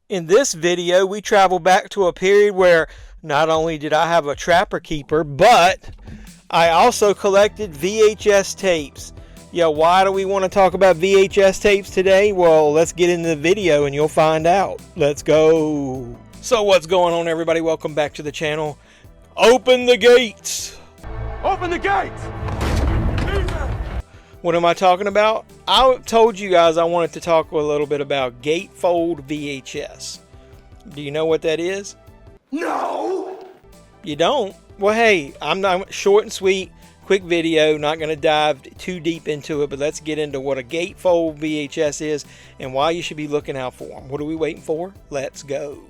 In this video, we travel back to a period where not only did I have a Trapper Keeper, but I also collected VHS tapes. Yeah, why do we want to talk about VHS tapes today? Well, let's get into the video and you'll find out. Let's go. So what's going on, everybody? Welcome back to the channel. Open the gates. Open the gates! What am I talking about? I told you guys I wanted to talk a little bit about Gatefold VHS. Do you know what that is? No! You don't? Well, hey, I'm not short and sweet, quick video, not going to dive too deep into it, but let's get into what a Gatefold VHS is and why you should be looking out for them. What are we waiting for? Let's go.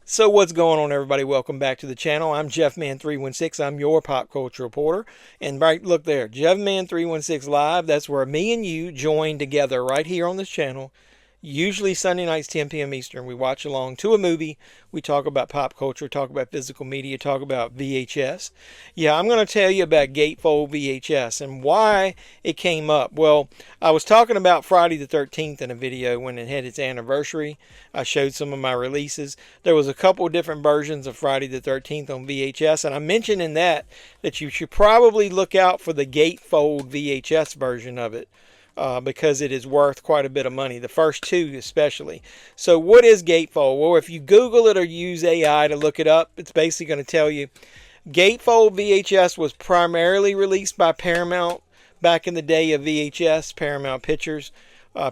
So what's going on, everybody? Welcome back to the channel. I'm JeffMan316. I'm your pop culture reporter. And right, look there, JeffMan316 Live. That's where me and you join together right here on this channel. Usually Sunday nights, 10 p.m. Eastern. We watch along to a movie. We talk about pop culture, talk about physical media, talk about VHS. Yeah, I'm going to tell you about Gatefold VHS and why it came up. Well, I was talking about Friday the 13th in a video when it had its anniversary. I showed some of my releases. There was a couple of different versions of Friday the 13th on VHS, and I mentioned in that you should probably look out for the Gatefold VHS version of it. Because it is worth quite a bit of money, the first two especially. So what is Gatefold? Well, if you Google it or use AI to look it up, it's basically going to tell you. Gatefold VHS was primarily released by Paramount back in the day of VHS, Paramount Pictures,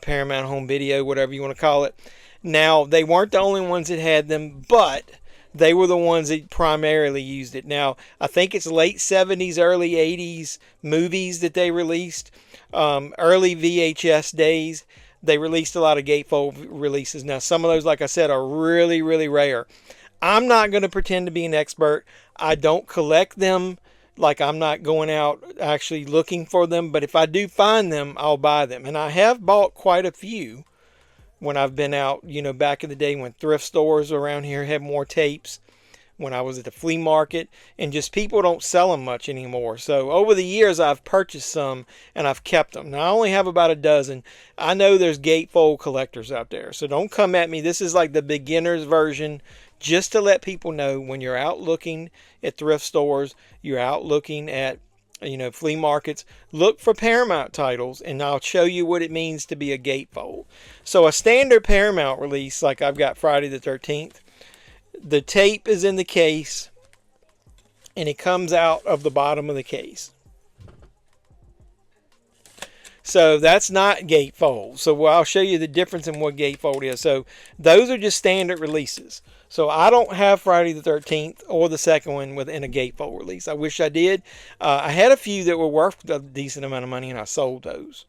Paramount Home Video, whatever you want to call it. Now, they weren't the only ones that had them, but they were the ones that primarily used it. Now, I think it's late 70s, early 80s movies that they released. Early VHS days, they released a lot of Gatefold releases. Now, some of those, like I said, are really, really rare. I'm not going to pretend to be an expert. I don't collect them. Like, I'm not going out actually looking for them. But if I do find them, I'll buy them. And I have bought quite a few when I've been out, you know, back in the day when thrift stores around here had more tapes. When I was at the flea market, and just people don't sell them much anymore. So over the years, I've purchased some and I've kept them. Now, I only have about a dozen. I know there's Gatefold collectors out there, so don't come at me. This is like the beginner's version, just to let people know when you're out looking at thrift stores, you're out looking at, you know, flea markets, look for Paramount titles, and I'll show you what it means to be a Gatefold. So a standard Paramount release, like I've got Friday the 13th, the tape is in the case, and it comes out of the bottom of the case. So that's not Gatefold. So I'll show you the difference in what Gatefold is. So those are just standard releases. So I don't have Friday the 13th or the second one within a Gatefold release. I wish I did. I had a few that were worth a decent amount of money, and I sold those.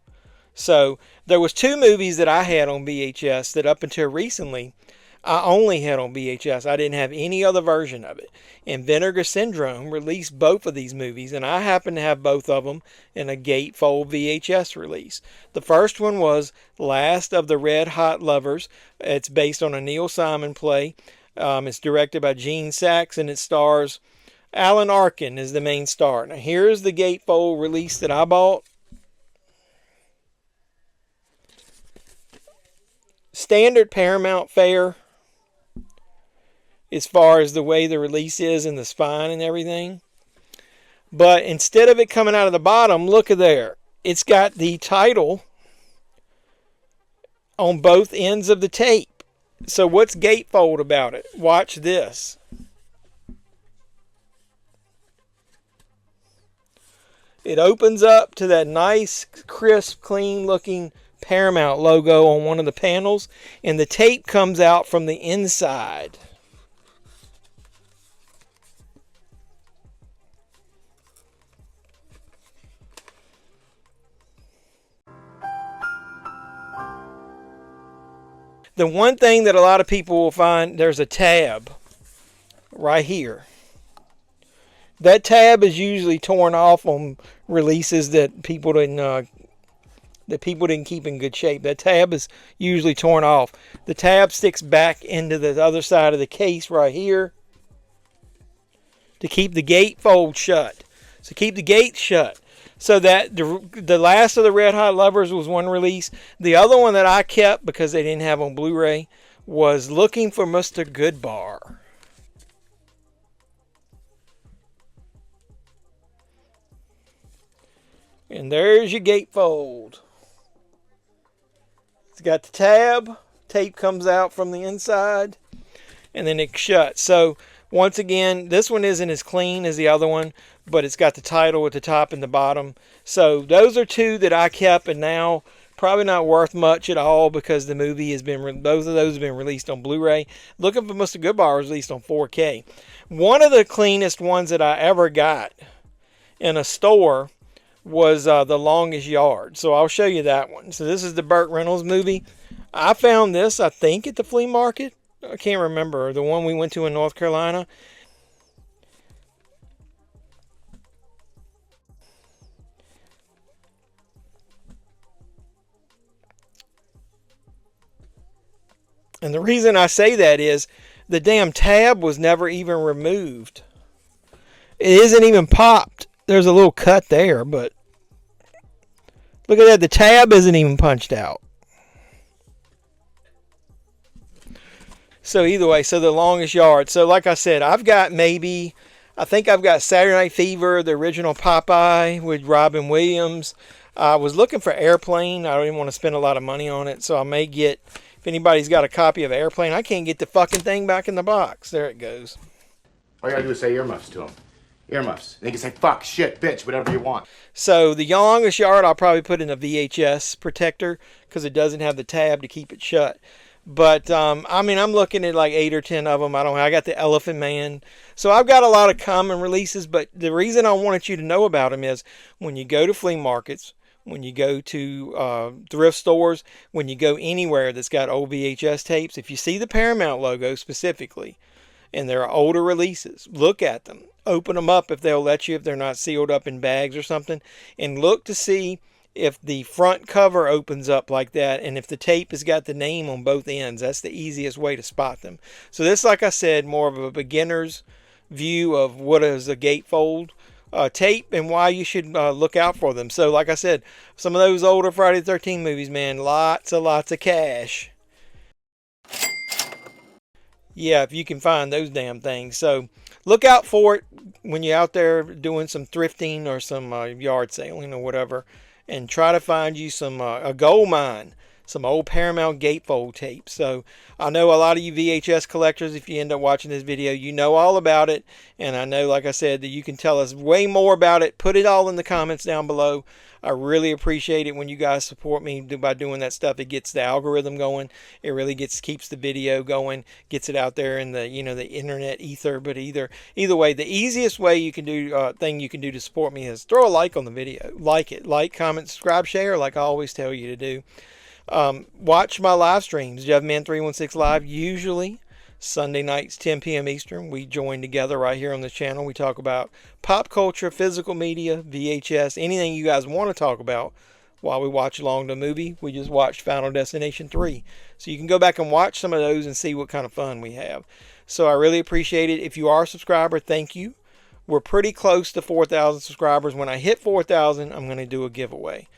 So there was two movies that I had on VHS that up until recently I only had on VHS. I didn't have any other version of it. And Vinegar Syndrome released both of these movies, and I happen to have both of them in a Gatefold VHS release. The first one was Last of the Red Hot Lovers. It's based on a Neil Simon play. It's directed by Gene Saks, and it stars Alan Arkin as the main star. Now, here's the Gatefold release that I bought. Standard Paramount fare, as far as the way the release is and the spine and everything. But instead of it coming out of the bottom, look at there. It's got the title on both ends of the tape. So what's Gatefold about it? Watch this. It opens up to that nice, crisp, clean looking Paramount logo on one of the panels, and the tape comes out from the inside. The one thing that a lot of people will find, there's a tab right here. That tab is usually torn off on releases that people didn't that people didn't keep in good shape. That tab is usually torn off. The tab sticks back into the other side of the case right here to keep the gatefold shut. So keep the gate shut. So that the last of the Red Hot Lovers was one release. The other one that I kept because they didn't have on Blu-ray was Looking for Mr. Goodbar. And there's your gatefold. It's got the tab. Tape comes out from the inside. And then it shuts. So once again, this one isn't as clean as the other one, but it's got the title at the top and the bottom. So those are two that I kept, and now probably not worth much at all because the movie has been, both of those have been released on Blu-ray. Looking for Mr. Goodbar was released on 4K. One of the cleanest ones that I ever got in a store was The Longest Yard. So I'll show you that one. So this is the Burt Reynolds movie. I found this, I think, at the flea market. I can't remember. The one we went to in North Carolina. And the reason I say that is the damn tab was never even removed. It isn't even popped. There's a little cut there, but look at that. The tab isn't even punched out. So either way, so The Longest Yard. So like I said, I've got maybe, I think I've got Saturday Night Fever, the original Popeye with Robin Williams. I was looking for Airplane. I don't even want to spend a lot of money on it. So I may get, if anybody's got a copy of Airplane, I can't get the fucking thing back in the box. There it goes. All you gotta do is say earmuffs to them. Earmuffs. They can say fuck, shit, bitch, whatever you want. So The Longest Yard, I'll probably put in a VHS protector because it doesn't have the tab to keep it shut. But, I mean, I'm looking at like 8 or 10 of them. I got the Elephant Man. So I've got a lot of common releases, but the reason I wanted you to know about them is when you go to flea markets, when you go to thrift stores, when you go anywhere that's got old VHS tapes, if you see the Paramount logo specifically, and there are older releases, look at them. Open them up if they'll let you, if they're not sealed up in bags or something, and look to see if the front cover opens up like that and if the tape has got the name on both ends. That's the easiest way to spot them. So this, like I said, more of a beginner's view of what is a gatefold tape and why you should look out for them. So like I said, some of those older Friday the 13th movies, man, lots of cash. Yeah, if you can find those damn things. So look out for it when you're out there doing some thrifting or some yard sailing or whatever. And try to find you some a gold mine, some old Paramount gatefold tapes. So I know a lot of you VHS collectors, if you end up watching this video, you know all about it. And I know, like I said, that you can tell us way more about it. Put it all in the comments down below. I really appreciate it when you guys support me by doing that stuff. It gets the algorithm going. It really keeps the video going, gets it out there in the the internet ether. But either way, the easiest way you can do thing you can do to support me is throw a like on the video. Like it, comment, subscribe, share, like I always tell you to do. Watch my live streams, JeffMan316 Live, usually Sunday nights, 10 p.m. Eastern. We join together right here on this channel. We talk about pop culture, physical media, VHS, anything you guys want to talk about while we watch along the movie. We just watched Final Destination 3. So you can go back and watch some of those and see what kind of fun we have. So I really appreciate it. If you are a subscriber, thank you. We're pretty close to 4,000 subscribers. When I hit 4,000, I'm going to do a giveaway.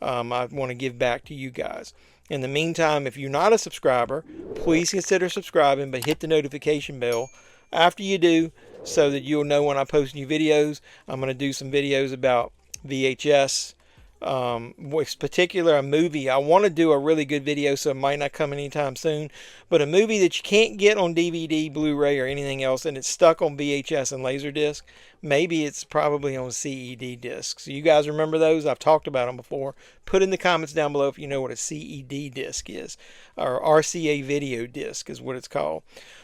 I want to give back to you guys. In the meantime, if you're not a subscriber, please consider subscribing, but hit the notification bell after you do so that you'll know when I post new videos. I'm going to do some videos about VHS, with particular a movie. I want to do a really good video, so it might not come anytime soon, but a movie that you can't get on DVD, Blu-ray, or anything else, and it's stuck on VHS and Laserdisc. Maybe it's probably on CED disc. So you guys remember those? I've talked about them before. Put in the comments down below if you know what a CED disc is, or RCA video disc is what it's called.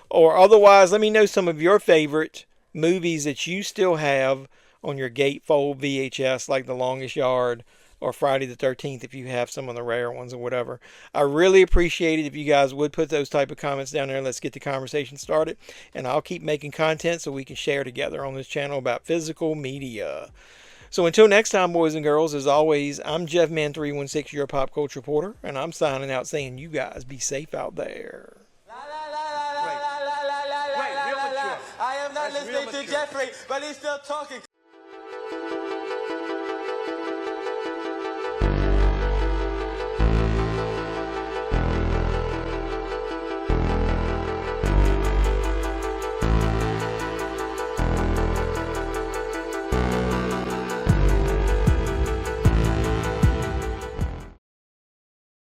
Or otherwise, let me know some of your favorite movies that you still have on your Gatefold VHS, like The Longest Yard or Friday the 13th, if you have some of the rare ones or whatever. I really appreciate it if you guys would put those type of comments down there. Let's get the conversation started, and I'll keep making content so we can share together on this channel about physical media. So until next time, boys and girls, as always, I'm JeffMan316, your pop culture reporter, and I'm signing out saying you guys be safe out there. I am not listening to Jeffrey, but he's still talking.